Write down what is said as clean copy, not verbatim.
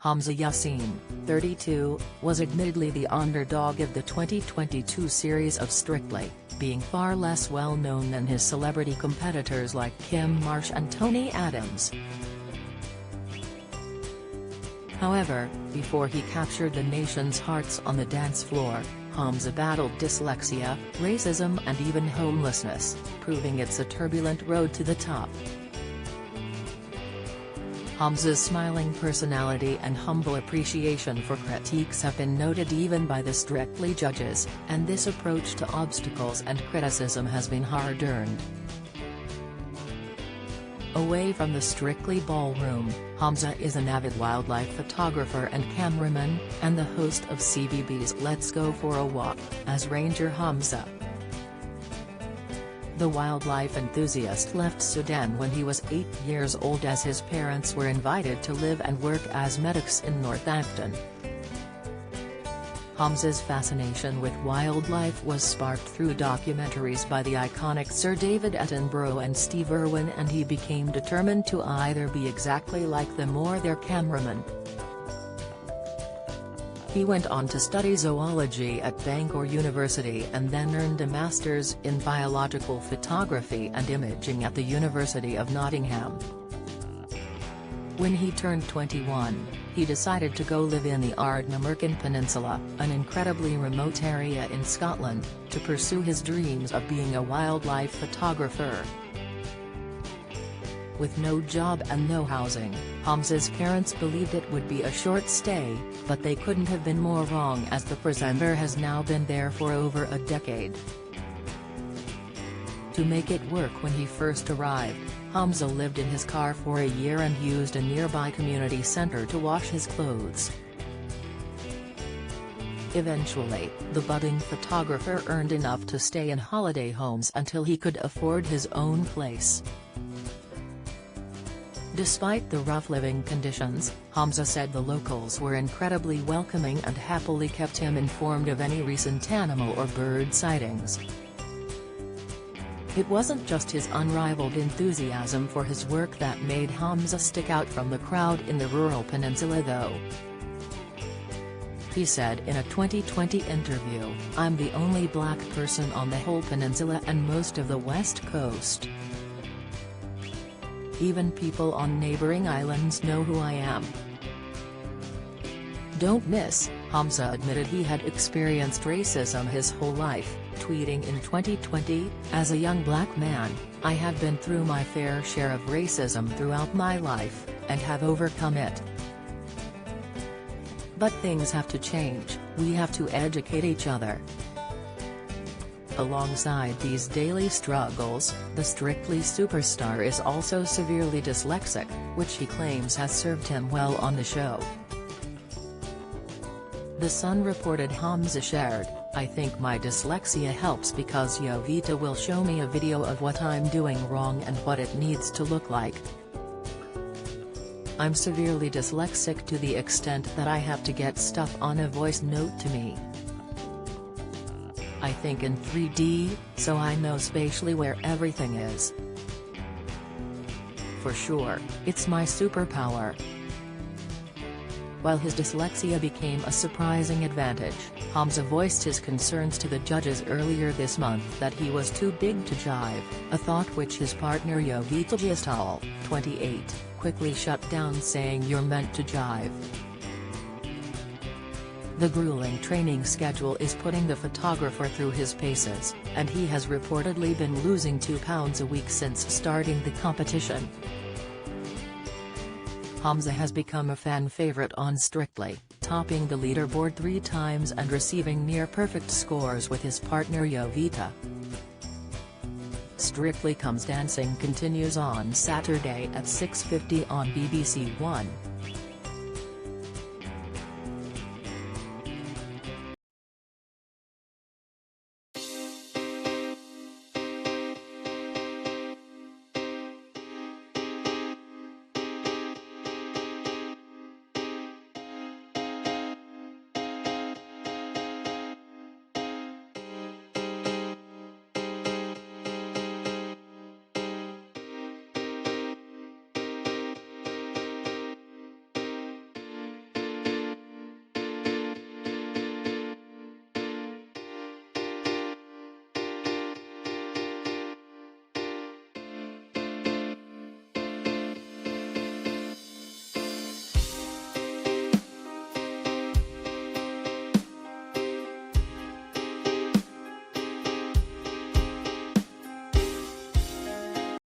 Hamza Yassin, 32, was admittedly the underdog of the 2022 series of Strictly, being far less well known than his celebrity competitors like Kim Marsh and Tony Adams. However, before he captured the nation's hearts on the dance floor, Hamza battled dyslexia, racism and even homelessness, proving it's a turbulent road to the top. Hamza's smiling personality and humble appreciation for critiques have been noted even by the Strictly judges, and this approach to obstacles and criticism has been hard-earned. Away from the Strictly ballroom, Hamza is an avid wildlife photographer and cameraman, and the host of CBB's Let's Go for a Walk, as Ranger Hamza. The wildlife enthusiast left Sudan when he was 8 years old as his parents were invited to live and work as medics in Northampton. Hamza's fascination with wildlife was sparked through documentaries by the iconic Sir David Attenborough and Steve Irwin, and he became determined to either be exactly like them or their cameraman. He went on to study zoology at Bangor University and then earned a master's in biological photography and imaging at the University of Nottingham. When he turned 21, he decided to go live in the Ardnamurchan Peninsula, an incredibly remote area in Scotland, to pursue his dreams of being a wildlife photographer. With no job and no housing, Hamza's parents believed it would be a short stay, but they couldn't have been more wrong, as the presenter has now been there for over a decade. To make it work, when he first arrived, Hamza lived in his car for a year and used a nearby community center to wash his clothes. Eventually, the budding photographer earned enough to stay in holiday homes until he could afford his own place. Despite the rough living conditions, Hamza said the locals were incredibly welcoming and happily kept him informed of any recent animal or bird sightings. It wasn't just his unrivaled enthusiasm for his work that made Hamza stick out from the crowd in the rural peninsula though. He said in a 2020 interview, "I'm the only black person on the whole peninsula and most of the West Coast. Even people on neighboring islands know who I am." Don't miss, Hamza admitted he had experienced racism his whole life, tweeting in 2020, "As a young black man, I have been through my fair share of racism throughout my life, and have overcome it. But things have to change, we have to educate each other." Alongside these daily struggles, the Strictly superstar is also severely dyslexic, which he claims has served him well on the show. The Sun reported Hamza shared, "I think my dyslexia helps because Jovita will show me a video of what I'm doing wrong and what it needs to look like. I'm severely dyslexic to the extent that I have to get stuff on a voice note to me. I think in 3D, so I know spatially where everything is. For sure, it's my superpower." While his dyslexia became a surprising advantage, Hamza voiced his concerns to the judges earlier this month that he was too big to jive, a thought which his partner Jovita Gistal, 28, quickly shut down, saying, "You're meant to jive." The grueling training schedule is putting the photographer through his paces, and he has reportedly been losing 2 pounds a week since starting the competition. Hamza has become a fan favorite on Strictly, topping the leaderboard 3 times and receiving near-perfect scores with his partner Jovita. Strictly Comes Dancing continues on Saturday at 6:50 on BBC One.